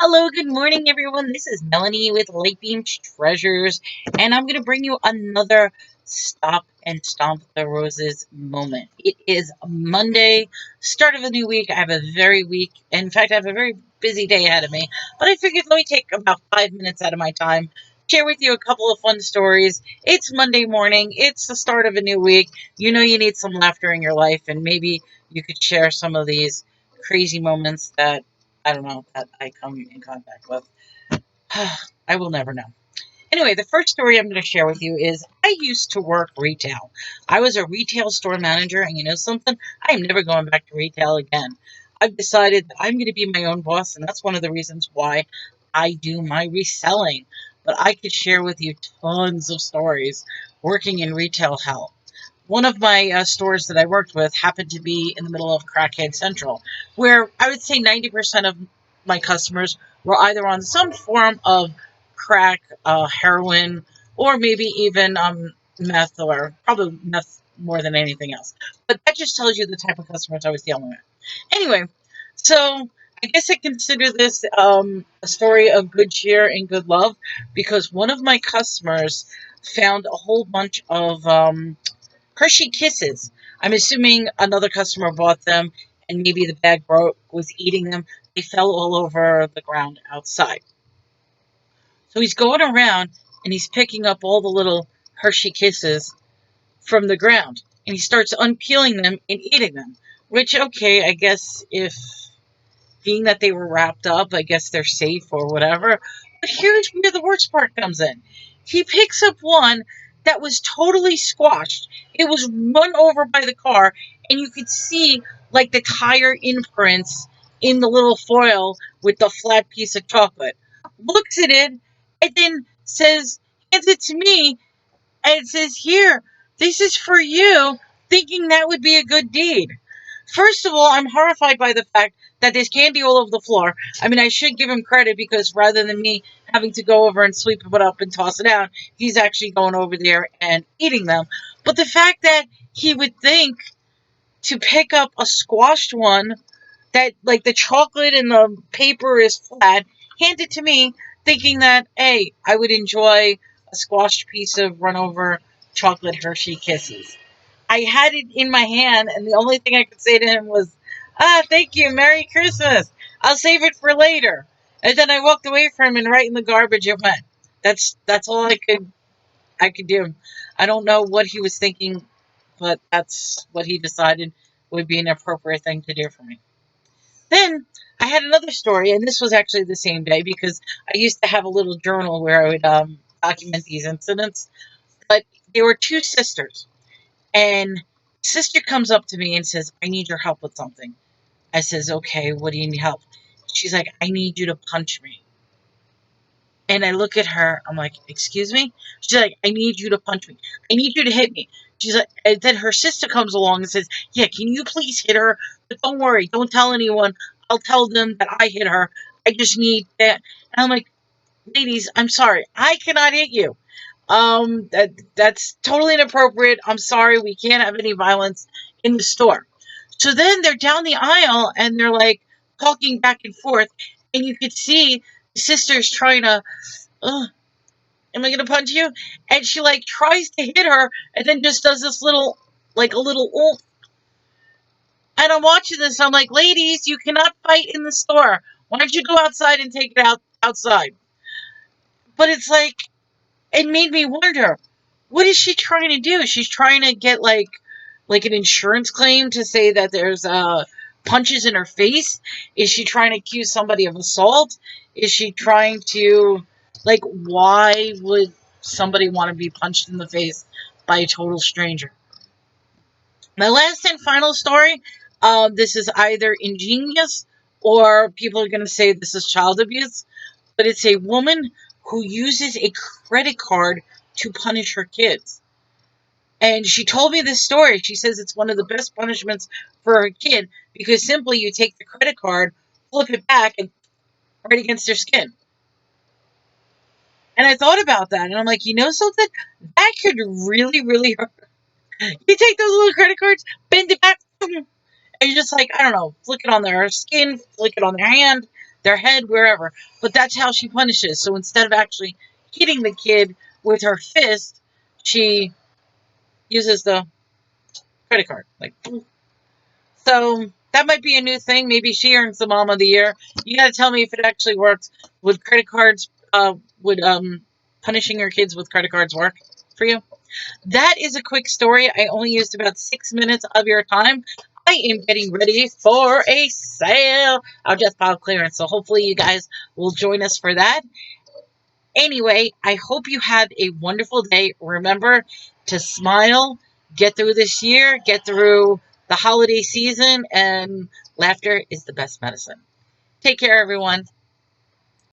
Hello, good morning, everyone. This is Melanie with Lightbeam Treasures, and I'm going to bring you another Stop and Stomp the Roses moment. It is Monday, start of a new week. I have a in fact, I have a very busy day ahead of me, but I figured let me take about 5 minutes out of my time, share with you a couple of fun stories. It's Monday morning, it's the start of a new week. You know, you need some laughter in your life, and maybe you could share some of these crazy moments that I don't know that I come in contact with. I will never know. Anyway, the first story I'm going to share with you is I used to work retail. I was a retail store manager, and you know something? I am never going back to retail again. I've decided that I'm going to be my own boss, and that's one of the reasons why I do my reselling. But I could share with you tons of stories working in retail hell. One of my stores that I worked with happened to be in the middle of Crackhead Central, where I would say 90% of my customers were either on some form of crack, heroin, or maybe even meth, or probably meth more than anything else. But that just tells you the type of customers I was dealing with. Anyway, so I guess I consider this a story of good cheer and good love because one of my customers found a whole bunch of Hershey Kisses. I'm assuming another customer bought them and maybe the bag broke, was eating them. They fell all over the ground outside. So he's going around and he's picking up all the little Hershey Kisses from the ground and he starts unpeeling them and eating them. Which, okay, I guess if being that they were wrapped up, I guess they're safe or whatever. But here's where the worst part comes in. He picks up one that was totally squashed. It was run over by the car, and you could see like the tire imprints in the little foil with the flat piece of chocolate. Looks at it and then hands it to me, and it says, "Here, this is for you," thinking that would be a good deed. First of all, I'm horrified by the fact that there's candy all over the floor. I mean, I should give him credit because rather than me having to go over and sweep it up and toss it out, he's actually going over there and eating them. But the fact that he would think to pick up a squashed one that, like, the chocolate and the paper is flat, hand it to me, thinking that, hey, I would enjoy a squashed piece of run over chocolate Hershey Kisses. I had it in my hand, and the only thing I could say to him was, thank you, Merry Christmas. I'll save it for later. And then I walked away from him, and right in the garbage it went. That's all I could do. I don't know what he was thinking, but that's what he decided would be an appropriate thing to do for me. Then I had another story, and this was actually the same day because I used to have a little journal where I would document these incidents. But there were two sisters, and sister comes up to me and says, "I need your help with something." I says, "Okay, what do you need help?" She's like, "I need you to punch me." And I look at her, I'm like, "Excuse me?" She's like, "I need you to punch me. I need you to hit me." She's like, and then her sister comes along and says, "Yeah, can you please hit her? But don't worry, don't tell anyone. I'll tell them that I hit her. I just need that." And I'm like, "Ladies, I'm sorry. I cannot hit you. That's totally inappropriate. I'm sorry. We can't have any violence in the store." So then they're down the aisle and they're like talking back and forth, and you could see the sisters trying to, "Ugh, am I gonna punch you?" And she like tries to hit her, and then just does this little, like a little oomph. And I'm watching this, and I'm like, "Ladies, you cannot fight in the store. Why don't you go outside and take it out outside?" But it's like it made me wonder, what is she trying to do? She's trying to get like an insurance claim to say that there's punches in her face. Is she trying to accuse somebody of assault? Is she trying to, like, why would somebody want to be punched in the face by a total stranger? My last and final story, this is either ingenious or people are going to say this is child abuse, but it's a woman who uses a credit card to punish her kids. And she told me this story. She says it's one of the best punishments for her kid because simply you take the credit card, flip it back, and right against their skin. And I thought about that, and I'm like, you know something? That could really, really hurt. You take those little credit cards, bend it back, and you're just like, I don't know, flick it on their skin, flick it on their hand. their head, wherever. But that's how she punishes. So instead of actually hitting the kid with her fist, she uses the credit card. Like, so that might be a new thing. Maybe she earns the Mom of the Year. You got to tell me if it actually works. Would credit cards, would punishing your kids with credit cards work for you? That is a quick story. I only used about 6 minutes of your time. I am getting ready for a sale. I'll just file clearance, so hopefully you guys will join us for that. Anyway, I hope you have a wonderful day. Remember to smile, get through this year, get through the holiday season, and laughter is the best medicine. Take care, everyone.